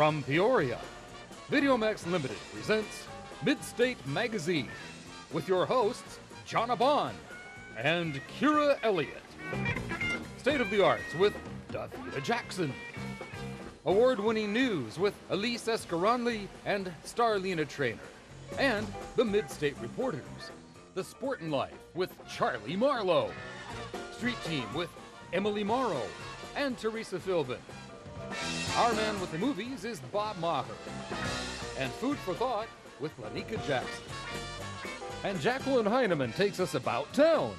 From Peoria, Videomax Limited presents Midstate Magazine with your hosts, Jonna Bond and Kira Elliott. State of the Arts with Davida Jackson. Award-winning news with Elise Escaronli and Starlina Trainer. And the Midstate Reporters. The Sportin' Life with Charlie Marlowe. Street Team with Emily Morrow and Teresa Philbin. Our man with the movies is Bob Maher. And Food for Thought with Lanika Jackson. And Jacqueline Heineman takes us about town.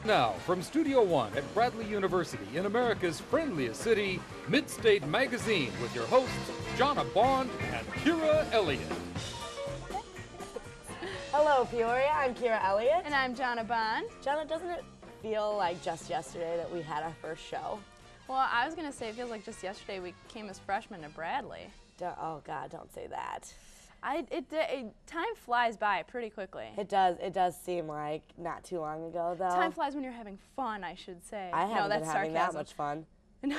Now, from Studio One at Bradley University in America's friendliest city, Midstate Magazine with your hosts, Jonna Bond and Kira Elliott. Hello, Peoria. I'm Kira Elliott. And I'm Jonna Bond. Jonna, doesn't it feel like just yesterday that we had our first show? Well, I was going to say it feels like just yesterday we came as freshmen to Bradley. Oh, God, don't say that. Time flies by pretty quickly. It does seem like not too long ago, though. Time flies when you're having fun, I should say. I haven't been having that much fun.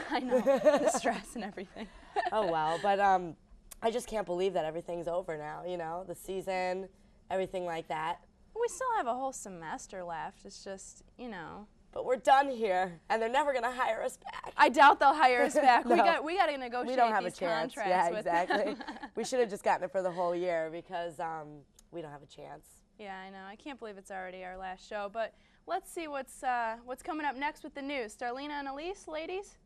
I know, the stress and everything. Oh, well, but I just can't believe that everything's over now, you know, the season, everything like that. We still have a whole semester left. It's just, you know. But we're done here, and they're never going to hire us back. I doubt they'll hire us back. No. We got to negotiate we don't have these a chance. contracts. Yeah, with exactly. We should have just gotten it for the whole year because we don't have a chance. Yeah, I know. I can't believe it's already our last show. But let's see what's coming up next with the news. Starlina and Elise, ladies.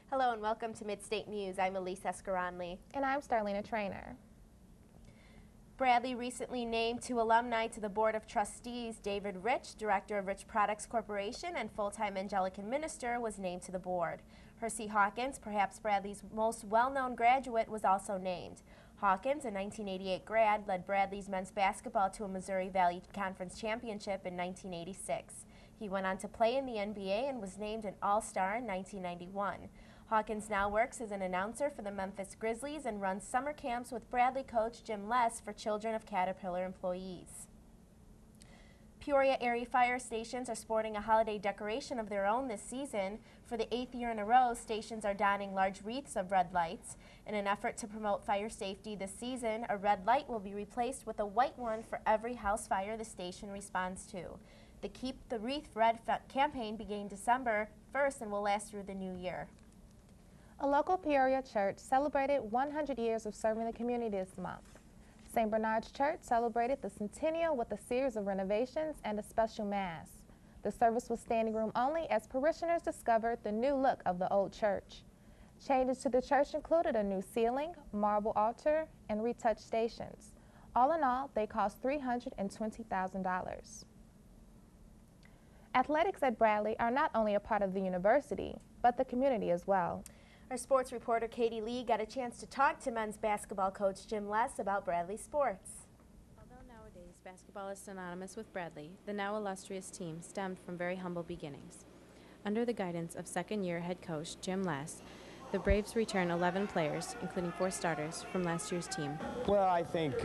Hello and welcome to Midstate News. I'm Elise Escaronli. And I'm Starlina Trainer. Bradley recently named two alumni to the Board of Trustees. David Rich, Director of Rich Products Corporation and full-time Anglican minister, was named to the board. Hersey Hawkins, perhaps Bradley's most well-known graduate, was also named. Hawkins, a 1988 grad, led Bradley's men's basketball to a Missouri Valley Conference championship in 1986. He went on to play in the NBA and was named an All-Star in 1991. Hawkins now works as an announcer for the Memphis Grizzlies and runs summer camps with Bradley coach Jim Less for children of Caterpillar employees. Peoria area fire stations are sporting a holiday decoration of their own this season. For the 8th year in a row, stations are donning large wreaths of red lights. In an effort to promote fire safety this season, a red light will be replaced with a white one for every house fire the station responds to. The Keep the Wreath Red campaign began December 1st and will last through the new year. A local Peoria church celebrated 100 years of serving the community this month. St. Bernard's Church celebrated the centennial with a series of renovations and a special mass. The service was standing room only as parishioners discovered the new look of the old church. Changes to the church included a new ceiling, marble altar, and retouched stations. All in all, they cost $320,000. Athletics at Bradley are not only a part of the university, but the community as well. Our sports reporter Katie Lee got a chance to talk to men's basketball coach Jim Less about Bradley sports. Although nowadays basketball is synonymous with Bradley, the now illustrious team stemmed from very humble beginnings. Under the guidance of second-year head coach Jim Less, the Braves return 11 players, including 4 starters, from last year's team. Well, I think,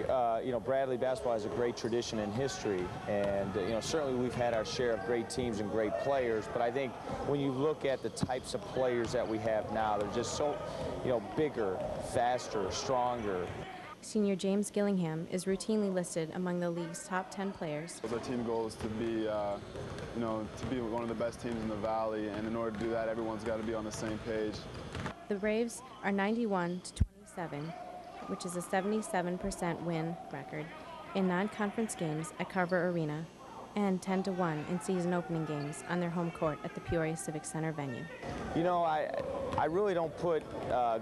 Bradley basketball has a great tradition in history, and, certainly we've had our share of great teams and great players, but I think when you look at the types of players that we have now, they're just so, bigger, faster, stronger. Senior James Gillingham is routinely listed among the league's top 10 players. Our team goal is to be, to be one of the best teams in the Valley, and in order to do that, everyone's got to be on the same page. The Braves are 91-27, which is a 77% win record in non-conference games at Carver Arena, and 10-1 in season opening games on their home court at the Peoria Civic Center venue. I really don't put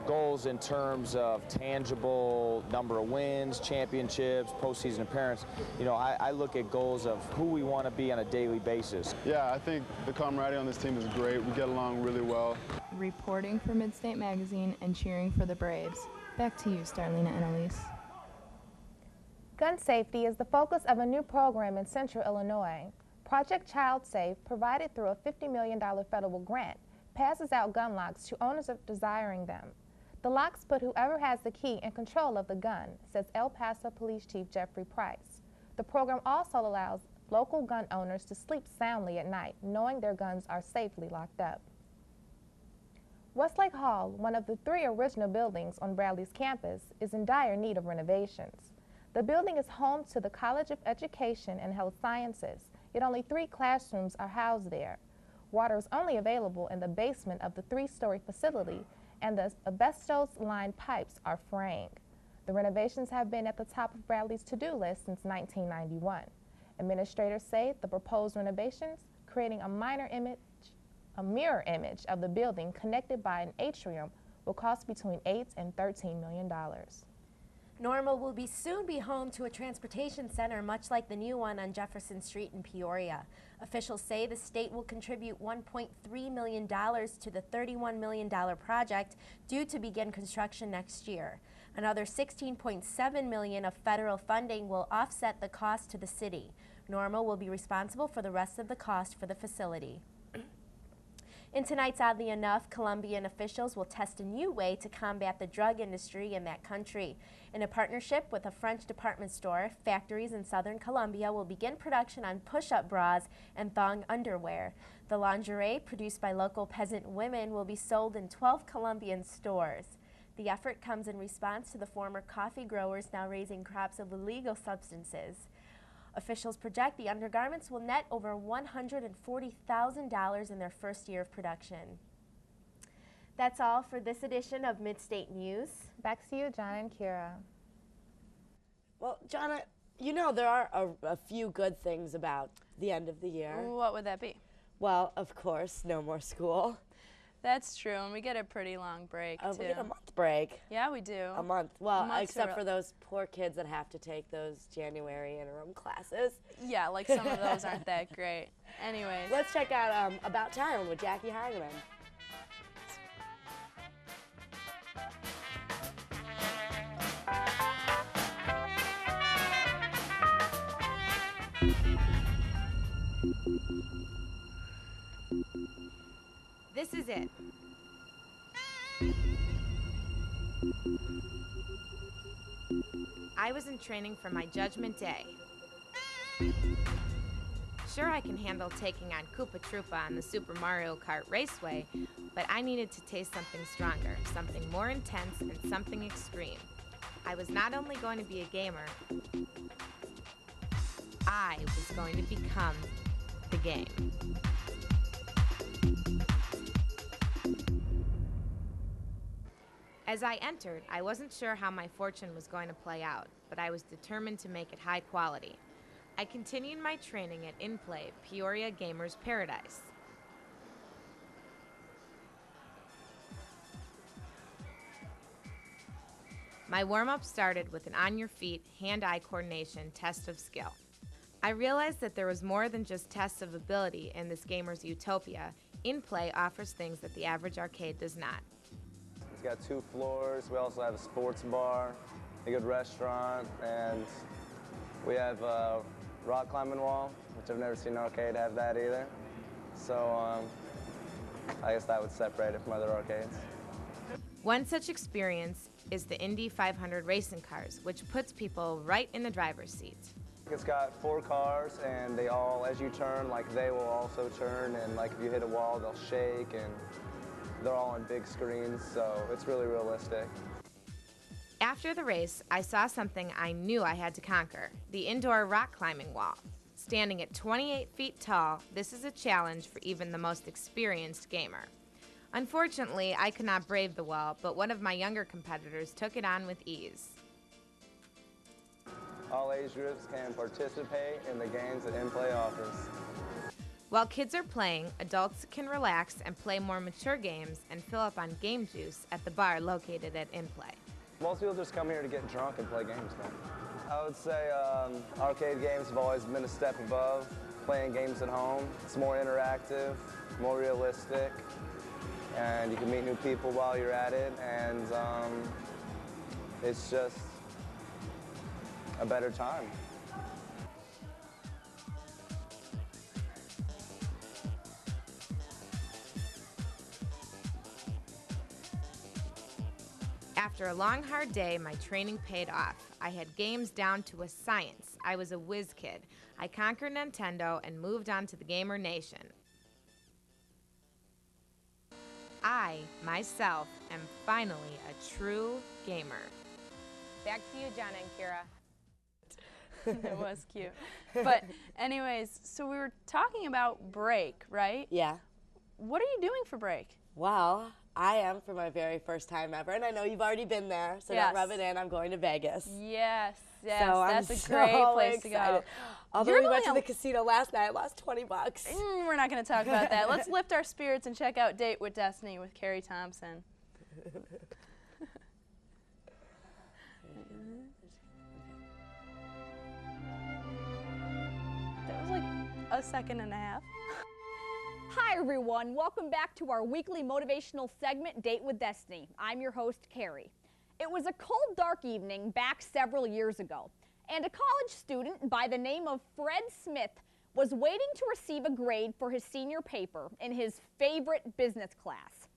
goals in terms of tangible number of wins, championships, postseason appearance. I look at goals of who we want to be on a daily basis. Yeah, I think the camaraderie on this team is great. We get along really well. Reporting for Midstate Magazine and cheering for the Braves. Back to you, Starlina and Elise. Gun safety is the focus of a new program in Central Illinois. Project Child Safe, provided through a $50 million federal grant, passes out gun locks to owners of desiring them. The locks put whoever has the key in control of the gun, says El Paso Police Chief Jeffrey Price. The program also allows local gun owners to sleep soundly at night, knowing their guns are safely locked up. Westlake Hall, one of the 3 original buildings on Bradley's campus, is in dire need of renovations. The building is home to the College of Education and Health Sciences, yet only 3 classrooms are housed there. Water is only available in the basement of the 3-story facility, and the asbestos-lined pipes are fraying. The renovations have been at the top of Bradley's to-do list since 1991. Administrators say the proposed renovations, creating a mirror image of the building connected by an atrium, will cost between $8 and $13 million. Normal will soon be home to a transportation center much like the new one on Jefferson Street in Peoria. Officials say the state will contribute $1.3 million to the $31 million project due to begin construction next year. Another $16.7 million of federal funding will offset the cost to the city. Normal will be responsible for the rest of the cost for the facility. In tonight's Oddly Enough, Colombian officials will test a new way to combat the drug industry in that country. In a partnership with a French department store, factories in southern Colombia will begin production on push-up bras and thong underwear. The lingerie, produced by local peasant women, will be sold in 12 Colombian stores. The effort comes in response to the former coffee growers now raising crops of illegal substances. Officials project the undergarments will net over $140,000 in their first year of production. That's all for this edition of Midstate News. Back to you, John and Kira. Well, Jonna, you know there are a few good things about the end of the year. What would that be? Well, of course, no more school. That's true, and we get a pretty long break, too. We get a month break. Yeah, we do. A month. Well, Months except for those poor kids that have to take those January interim classes. Yeah, like some of those aren't that great. Anyways. Let's check out About Town with Jackie Heineman. This is it. I was in training for my Judgment Day. Sure, I can handle taking on Koopa Troopa on the Super Mario Kart Raceway, but I needed to taste something stronger, something more intense, and something extreme. I was not only going to be a gamer, I was going to become the game. As I entered, I wasn't sure how my fortune was going to play out, but I was determined to make it high quality. I continued my training at InPlay, Peoria Gamers Paradise. My warm-up started with an on-your-feet, hand-eye coordination test of skill. I realized that there was more than just tests of ability in this gamer's utopia. InPlay offers things that the average arcade does not. It's got 2 floors. We also have a sports bar, a good restaurant, and we have a rock climbing wall, which I've never seen an arcade have that either. So I guess that would separate it from other arcades. One such experience is the Indy 500 racing cars, which puts people right in the driver's seat. It's got 4 cars, and they all, as you turn, like they will also turn, and like if you hit a wall, they'll shake, and they're all on big screens, so it's really realistic. After the race, I saw something I knew I had to conquer, the indoor rock climbing wall. Standing at 28 feet tall, this is a challenge for even the most experienced gamer. Unfortunately, I could not brave the wall, but one of my younger competitors took it on with ease. All age groups can participate in the games that InPlay offers. While kids are playing, adults can relax and play more mature games and fill up on game juice at the bar located at InPlay. Most people just come here to get drunk and play games, man. I would say arcade games have always been a step above playing games at home. It's more interactive, more realistic, and you can meet new people while you're at it, and it's just a better time. After a long, hard day, my training paid off. I had games down to a science. I was a whiz kid. I conquered Nintendo and moved on to the gamer nation. I, myself, am finally a true gamer. Back to you, Jonna and Kira. It was cute. But anyways, so we were talking about break, right? Yeah. What are you doing for break? Well, I am for my very first time ever, and I know you've already been there, so Yes. don't rub it in. I'm going to Vegas. Yes, yes, So that's I'm a great so place to excited. go. Although You're we went to going the casino last night, I lost 20 bucks. We're not going to talk about that. Let's lift our spirits and check out Date with Destiny with Carrie Thompson. That was like a second and a half. Hi everyone, welcome back to our weekly motivational segment, Date with Destiny. I'm your host, Carrie. It was a cold, dark evening back several years ago, and a college student by the name of Fred Smith was waiting to receive a grade for his senior paper in his favorite business class.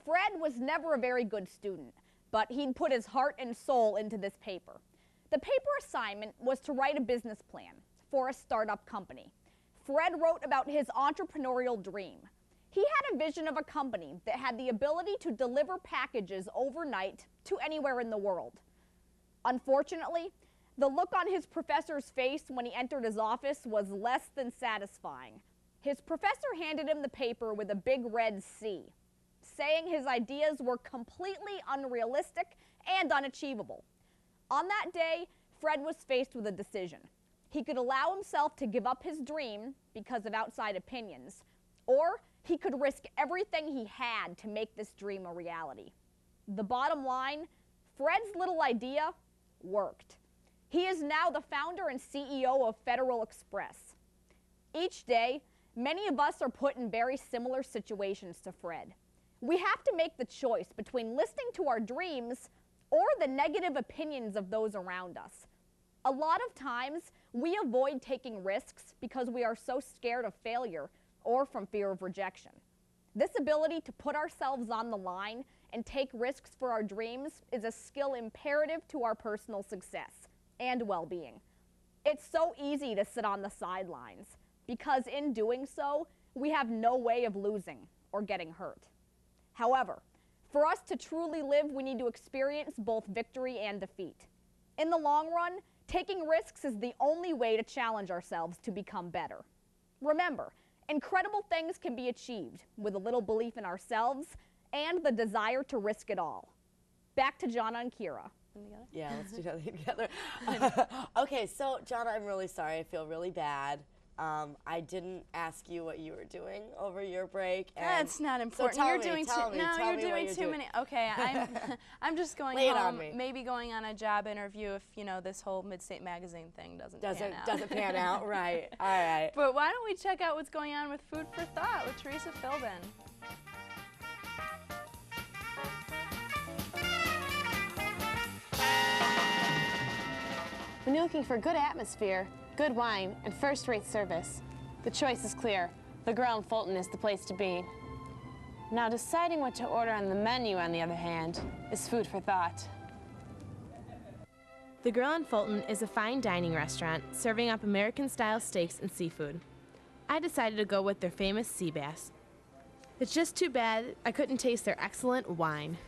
Fred was never a very good student, but he'd put his heart and soul into this paper. The paper assignment was to write a business plan for a startup company. Fred wrote about his entrepreneurial dream. He had a vision of a company that had the ability to deliver packages overnight to anywhere in the world. Unfortunately, the look on his professor's face when he entered his office was less than satisfying. His professor handed him the paper with a big red C, saying his ideas were completely unrealistic and unachievable. On that day, Fred was faced with a decision. He could allow himself to give up his dream because of outside opinions, or he could risk everything he had to make this dream a reality. The bottom line, Fred's little idea worked. He is now the founder and CEO of Federal Express. Each day, many of us are put in very similar situations to Fred. We have to make the choice between listening to our dreams or the negative opinions of those around us. A lot of times, we avoid taking risks because we are so scared of failure or from fear of rejection. This ability to put ourselves on the line and take risks for our dreams is a skill imperative to our personal success and well-being. It's so easy to sit on the sidelines because in doing so, we have no way of losing or getting hurt. However, for us to truly live, we need to experience both victory and defeat. In the long run, taking risks is the only way to challenge ourselves to become better. Remember, incredible things can be achieved with a little belief in ourselves and the desire to risk it all. Back to Jonna and Kira. Yeah, let's do that together. Okay, so Jonna, I'm really sorry. I feel really bad. I didn't ask you what you were doing over your break. That's not important. So you're doing too many. Okay, I'm just going home. Maybe going on a job interview if this whole Midstate magazine thing doesn't pan out. Doesn't pan out, right? All right. But why don't we check out what's going on with Food for Thought with Teresa Philbin? When you're looking for good atmosphere, good wine, and first-rate service, the choice is clear. The Grill in Fulton is the place to be. Now, deciding what to order on the menu, on the other hand, is food for thought. The Grill in Fulton is a fine dining restaurant serving up American-style steaks and seafood. I decided to go with their famous sea bass. It's just too bad I couldn't taste their excellent wine.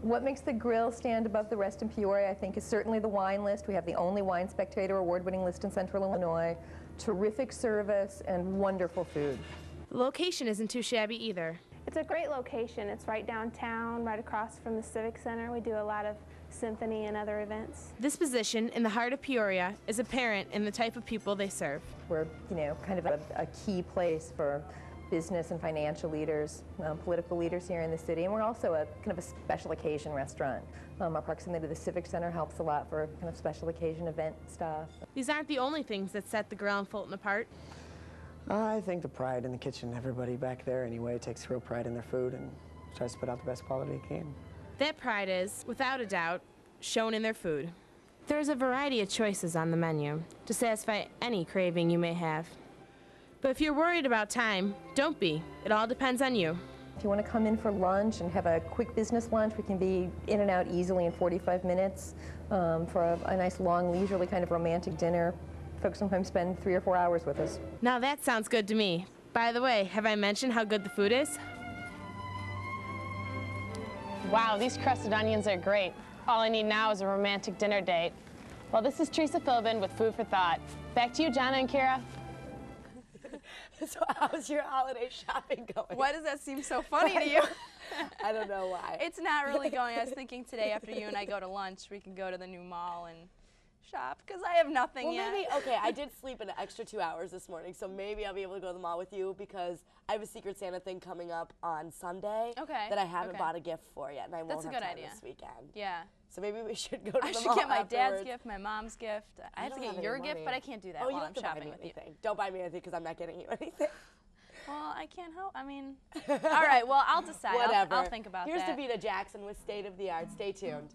What makes the Grill stand above the rest in Peoria, I think, is certainly the wine list. We have the only Wine Spectator award-winning list in Central Illinois. Terrific service and wonderful food. The location isn't too shabby either. It's a great location. It's right downtown, right across from the Civic Center. We do a lot of symphony and other events. This position in the heart of Peoria is apparent in the type of people they serve. We're, kind of a key place for business and financial leaders, political leaders here in the city, and we're also a kind of a special occasion restaurant. Our proximity to the Civic Center helps a lot for kind of special occasion event stuff. These aren't the only things that set the Grill in Fulton apart. I think the pride in the kitchen. Everybody back there anyway takes real pride in their food and tries to put out the best quality it can. That pride is, without a doubt, shown in their food. There's a variety of choices on the menu to satisfy any craving you may have. But if you're worried about time, don't be. It all depends on you. If you want to come in for lunch and have a quick business lunch, we can be in and out easily in 45 minutes. For a nice, long, leisurely kind of romantic dinner, folks sometimes spend 3 or 4 hours with us. Now that sounds good to me. By the way, have I mentioned how good the food is? Wow, these crusted onions are great. All I need now is a romantic dinner date. Well, this is Teresa Philbin with Food for Thought. Back to you, Jonna and Kira. So how's your holiday shopping going? Why does that seem so funny to you? I don't know why. It's not really going. I was thinking today after you and I go to lunch, we can go to the new mall and shop, because I have nothing yet. Maybe, okay, I did sleep an extra 2 hours this morning, so maybe I'll be able to go to the mall with you, because I have a Secret Santa thing coming up on Sunday that I haven't bought a gift for yet, and I won't have time this weekend. Yeah. So maybe we should go to the mall. I should get my afterwards. Dad's gift, my mom's gift. I have to get your gift, but I can't do that while I'm shopping with you. Don't buy me anything, because I'm not getting you anything. Well, I can't help. I mean, all right, well, I'll decide. Whatever. I'll think about Here's that. Here's Davita Jackson with State of the Art. Stay tuned.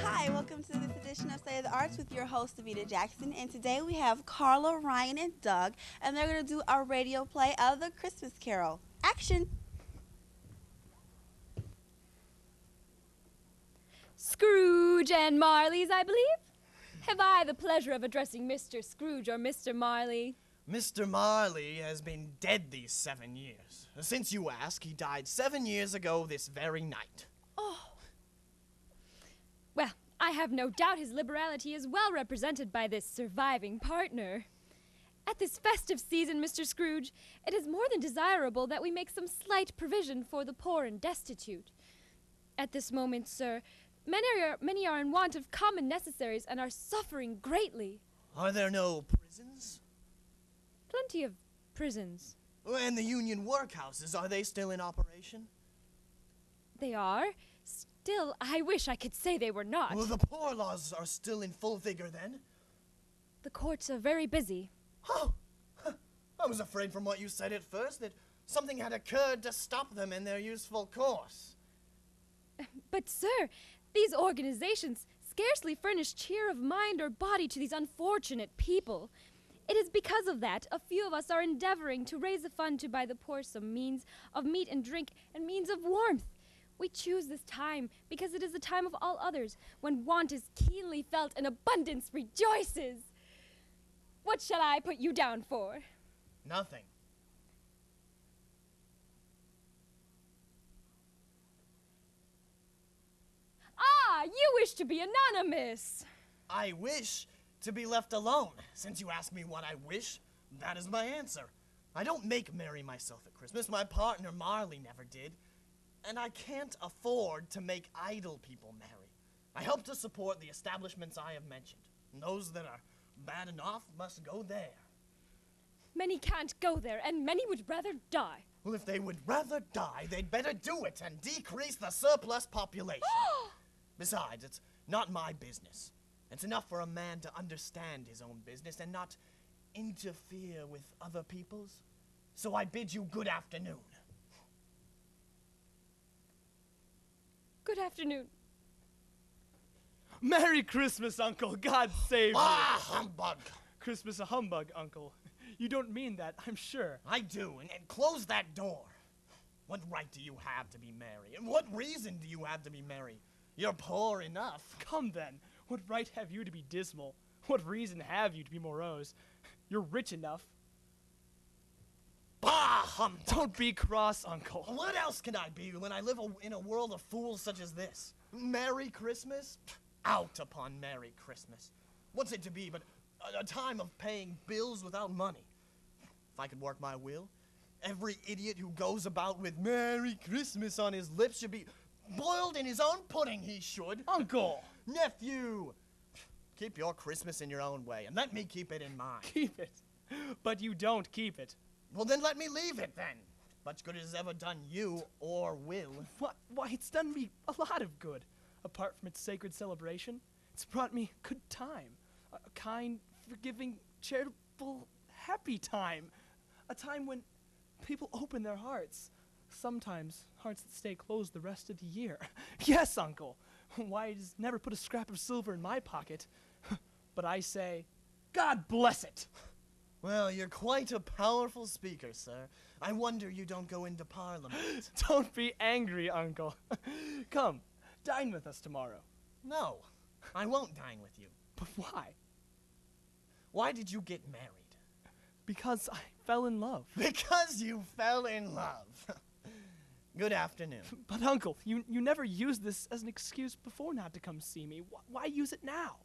Hi, welcome to this edition of State of the Arts with your host, Davita Jackson. And today we have Carla, Ryan, and Doug, and they're going to do our radio play of The Christmas Carol. Action! Scrooge and Marley's, I believe? Have I the pleasure of addressing Mr. Scrooge or Mr. Marley? Mr. Marley has been dead these 7 years. Since you ask, he died 7 years ago this very night. Oh. Well, I have no doubt his liberality is well represented by this surviving partner. At this festive season, Mr. Scrooge, it is more than desirable that we make some slight provision for the poor and destitute. At this moment, sir, many are in want of common necessaries and are suffering greatly. Are there no prisons? Plenty of prisons. And the union workhouses, are they still in operation? They are. Still, I wish I could say they were not. Well, the poor laws are still in full vigor then? The courts are very busy. Oh, I was afraid from what you said at first that something had occurred to stop them in their useful course. But, sir, these organizations scarcely furnish cheer of mind or body to these unfortunate people. It is because of that a few of us are endeavoring to raise a fund to buy the poor some means of meat and drink and means of warmth. We choose this time because it is the time of all others, when want is keenly felt and abundance rejoices. What shall I put you down for? Nothing. Ah, you wish to be anonymous. I wish to be left alone. Since you ask me what I wish, that is my answer. I don't make merry myself at Christmas. My partner Marley never did. And I can't afford to make idle people merry. I help to support the establishments I have mentioned. And those that are bad enough must go there. Many can't go there, and many would rather die. Well, if they would rather die, they'd better do it and decrease the surplus population. Besides, it's not my business. It's enough for a man to understand his own business and not interfere with other people's. So I bid you good afternoon. Good afternoon. Merry Christmas, Uncle. God save you. Ah, humbug. Christmas a humbug, Uncle. You don't mean that, I'm sure. I do, and close that door. What right do you have to be merry? And what reason do you have to be merry? You're poor enough. Come then. What right have you to be dismal? What reason have you to be morose? You're rich enough. Bah, humbug. Don't be cross, Uncle. What else can I be when I live in a world of fools such as this? Merry Christmas? Out upon Merry Christmas. What's it to be but a time of paying bills without money? If I could work my will, every idiot who goes about with Merry Christmas on his lips should be boiled in his own pudding, he should. Uncle! Nephew! Keep your Christmas in your own way, and let me keep it in mine. Keep it? But you don't keep it. Well, then let me leave it, then. Much good as it's ever done you, or will. What? Why, it's done me a lot of good. Apart from its sacred celebration, it's brought me good time. A kind, forgiving, charitable, happy time. A time when people open their hearts. Sometimes hearts that stay closed the rest of the year. Yes, Uncle. Why, it has never put a scrap of silver in my pocket. But I say, God bless it. Well, you're quite a powerful speaker, sir. I wonder you don't go into Parliament. Don't be angry, Uncle. Come, dine with us tomorrow. No, I won't dine with you. But why? Why did you get married? Because I fell in love. Because you fell in love. Good afternoon. But Uncle, you never used this as an excuse before not to come see me. Why use it now?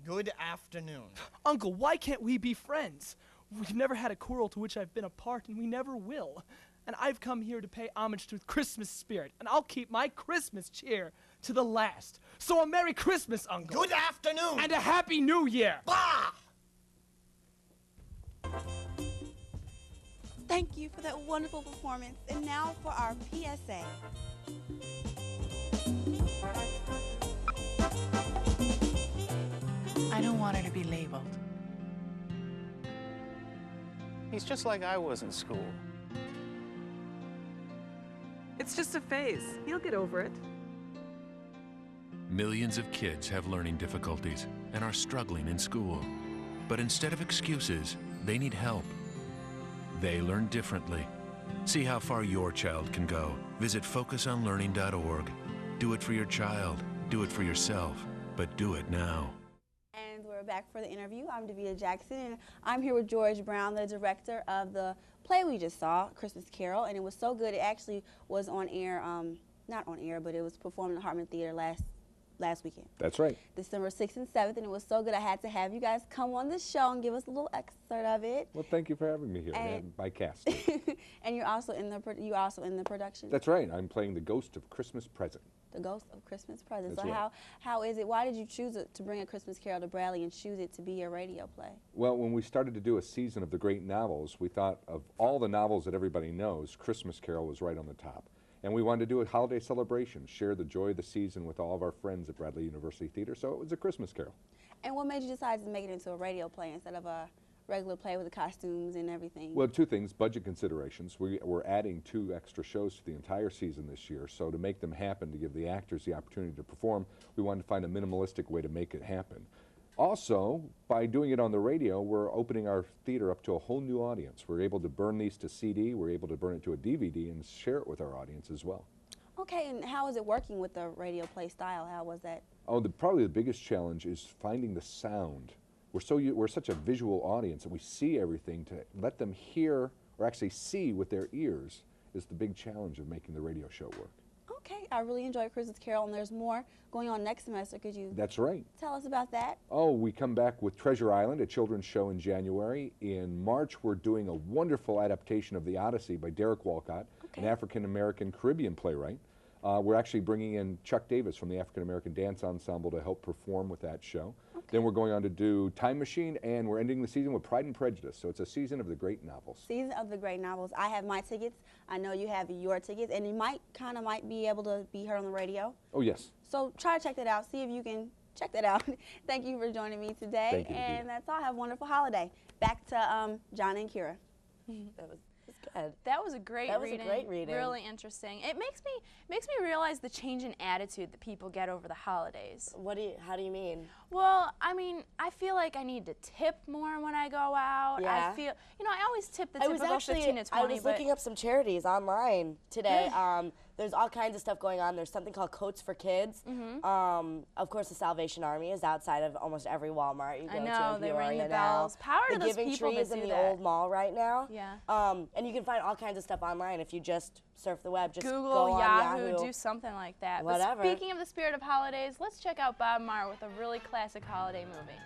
Good afternoon. Uncle, why can't we be friends? We've never had a quarrel to which I've been a part, and we never will. And I've come here to pay homage to the Christmas spirit, and I'll keep my Christmas cheer to the last. So a Merry Christmas, Uncle. Good afternoon. And a Happy New Year. Bah! Thank you for that wonderful performance. And now for our PSA. I don't want her to be labeled. He's just like I was in school. It's just a phase. He'll get over it. Millions of kids have learning difficulties and are struggling in school. But instead of excuses, they need help. They learn differently. See how far your child can go. Visit focusonlearning.org. Do it for your child. Do it for yourself. But do it now. And we're back for the interview. I'm Davita Jackson, and I'm here with George Brown, the director of the play we just saw, Christmas Carol, and it was so good. It actually was on air, not on air, but it was performed in the Hartman Theater last weekend. That's right. December 6th and 7th, and it was so good I had to have you guys come on the show and give us a little excerpt of it. Well, thank you for having me here, and my cast. And you're also in the production. That's right. I'm playing the Ghost of Christmas Present. The Ghost of Christmas Present. That's so right. how is it? Why did you choose to bring A Christmas Carol to Bradley and choose it to be a radio play? Well, when we started to do a season of the great novels, we thought of all the novels that everybody knows, Christmas Carol was right on the top. And we wanted to do a holiday celebration, share the joy of the season with all of our friends at Bradley University Theater, so it was A Christmas Carol. And what made you decide to make it into a radio play instead of a regular play with the costumes and everything? Well, two things, budget considerations. We're adding 2 extra shows to the entire season this year, so to make them happen, to give the actors the opportunity to perform, we wanted to find a minimalistic way to make it happen. Also, by doing it on the radio, we're opening our theater up to a whole new audience. We're able to burn these to CD, we're able to burn it to a DVD and share it with our audience as well. Okay, and how is it working with the radio play style? How was that? Oh, probably the biggest challenge is finding the sound. We're such a visual audience and we see everything. To let them hear or actually see with their ears is the big challenge of making the radio show work. Okay, I really enjoyed Christmas Carol, and there's more going on next semester. Could you That's right. tell us about that? Oh, we come back with Treasure Island, a children's show in January. In March, we're doing a wonderful adaptation of The Odyssey by Derek Walcott, an African-American Caribbean playwright. We're actually bringing in Chuck Davis from the African-American Dance Ensemble to help perform with that show. Then we're going on to do Time Machine, and we're ending the season with Pride and Prejudice. So it's a season of the great novels. Season of the great novels. I have my tickets. I know you have your tickets, and you might be able to be heard on the radio. Oh, yes. So try to check that out. See if you can check that out. Thank you for joining me today. Thank you, and that's all. Have a wonderful holiday. Back to John and Kira. That was good. That was a great reading. That was a great reading. Really interesting. It makes me realize the change in attitude that people get over the holidays. How do you mean? Well, I mean, I feel like I need to tip more when I go out. Yeah. I feel, I always tip the typical 15 to 20. I was looking up some charities online today. There's all kinds of stuff going on. There's something called Coats for Kids. Of course, the Salvation Army is outside of almost every Walmart you go to. I know, they ring the now. bells. Power to those Giving people Trees that in do the that. old mall right now. Yeah. And you can find all kinds of stuff online if you just surf the web. Just Google, go on Yahoo, do something like that. Whatever. But speaking of the spirit of holidays, let's check out Bob Marr with a really classic holiday movie.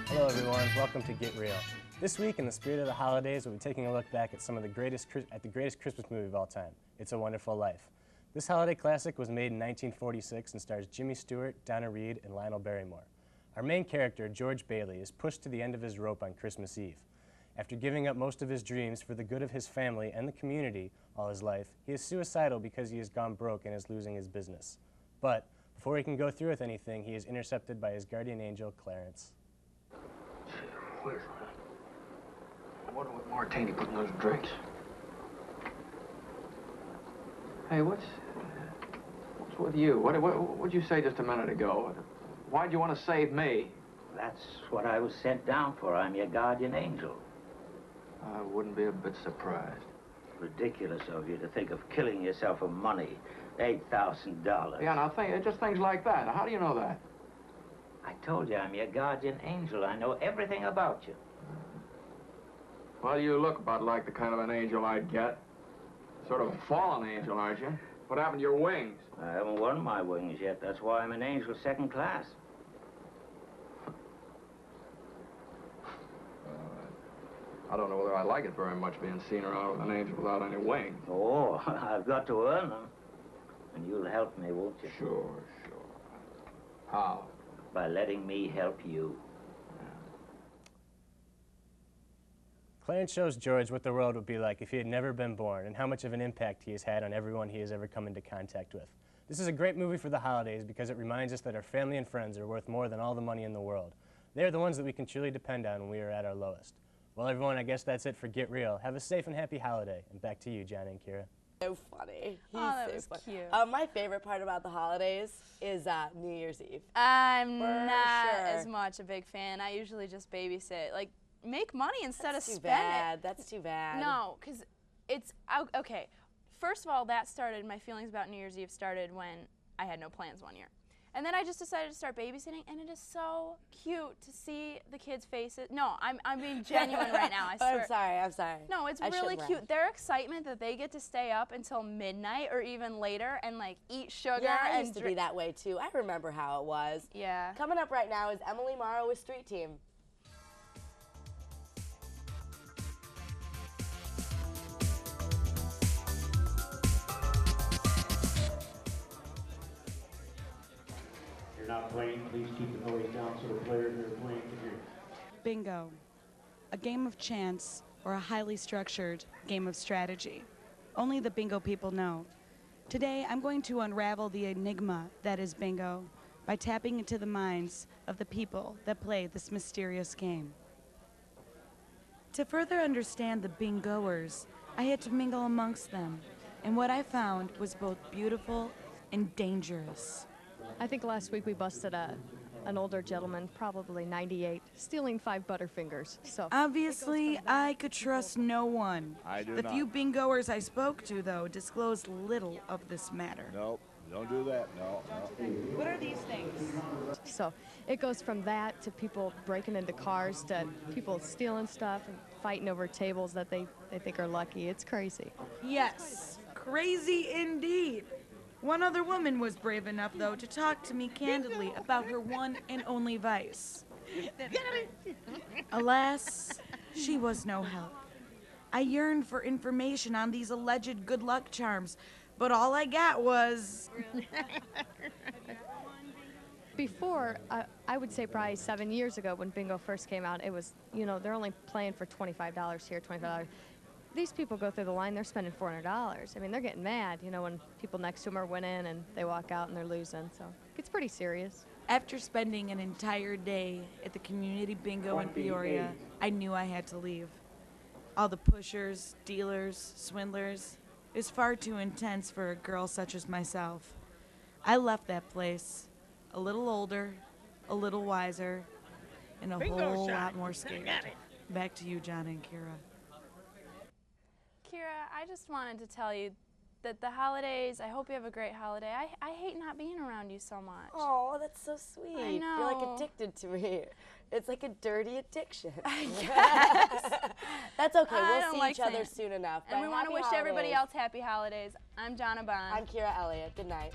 Hello everyone, welcome to Get Real. This week, in the spirit of the holidays, we'll be taking a look back at the greatest Christmas movie of all time, It's a Wonderful Life. This holiday classic was made in 1946 and stars Jimmy Stewart, Donna Reed, and Lionel Barrymore. Our main character, George Bailey, is pushed to the end of his rope on Christmas Eve. After giving up most of his dreams for the good of his family and the community all his life, he is suicidal because he has gone broke and is losing his business. But before he can go through with anything, he is intercepted by his guardian angel, Clarence. I wonder what Martini put in those drinks. Hey, what's with you? What'd you say just a minute ago? Why'd you want to save me? That's what I was sent down for. I'm your guardian angel. I wouldn't be a bit surprised. Ridiculous of you to think of killing yourself for money. $8,000. Yeah, now just things like that. How do you know that? I told you I'm your guardian angel. I know everything about you. Well, you look about like the kind of an angel I'd get. Sort of a fallen angel, aren't you? What happened to your wings? I haven't won my wings yet. That's why I'm an angel second class. I don't know whether I like it very much being seen around with an angel without any wings. Oh, I've got to earn them. And you'll help me, won't you? Sure. How? By letting me help you. Clarence shows George what the world would be like if he had never been born and how much of an impact he has had on everyone he has ever come into contact with. This is a great movie for the holidays because it reminds us that our family and friends are worth more than all the money in the world. They are the ones that we can truly depend on when we are at our lowest. Well, everyone, I guess that's it for Get Real. Have a safe and happy holiday. And back to you, John and Kira. So funny. That was funny. Cute. My favorite part about the holidays is New Year's Eve. I'm not as much a big fan. I usually just babysit. Like, make money instead of spend it. That's too bad. No, because it's, okay. First of all, my feelings about New Year's Eve started when I had no plans one year. And then I just decided to start babysitting, and it is so cute to see the kids' faces. No, I'm being genuine right now, I swear. I'm sorry. No, it's really cute. Their excitement that they get to stay up until midnight or even later and like eat sugar. Yeah, I used to be that way too. I remember how it was. Yeah. Coming up right now is Emily Morrow with Street Team. Not playing, please keep the noise down so the players that are playing can hear. Bingo, a game of chance or a highly structured game of strategy. Only the bingo people know. Today, I'm going to unravel the enigma that is bingo by tapping into the minds of the people that play this mysterious game. To further understand the bingoers, I had to mingle amongst them, and what I found was both beautiful and dangerous. I think last week we busted an older gentleman, probably 98, stealing 5 Butterfingers. So obviously, I could trust no one. I do The not. few bingoers I spoke to, though, disclosed little of this matter. Nope, don't do that. No. What are these things? So it goes from that to people breaking into cars to people stealing stuff and fighting over tables that they think are lucky. It's crazy. Yes, crazy indeed. One other woman was brave enough, though, to talk to me candidly about her one and only vice. Alas, she was no help. I yearned for information on these alleged good luck charms, but all I got was... Before, I would say probably 7 years ago when bingo first came out, it was, they're only playing for $25 here, $25. These people go through the line, they're spending $400. I mean, they're getting mad, when people next to them are winning and they walk out and they're losing. So it's pretty serious. After spending an entire day at the community bingo in Peoria, I knew I had to leave. All the pushers, dealers, swindlers, is far too intense for a girl such as myself. I left that place a little older, a little wiser, and a whole lot more scared. Back to you, John and Kira. Kira, I just wanted to tell you that the holidays, I hope you have a great holiday. I hate not being around you so much. Oh, that's so sweet. I know. You're like addicted to me. It's like a dirty addiction. Yes. That's okay. I We'll don't see like each other saying it. soon enough. And we want to wish happy everybody holidays. else happy holidays. I'm Jonna Bond. I'm Kira Elliott. Good night.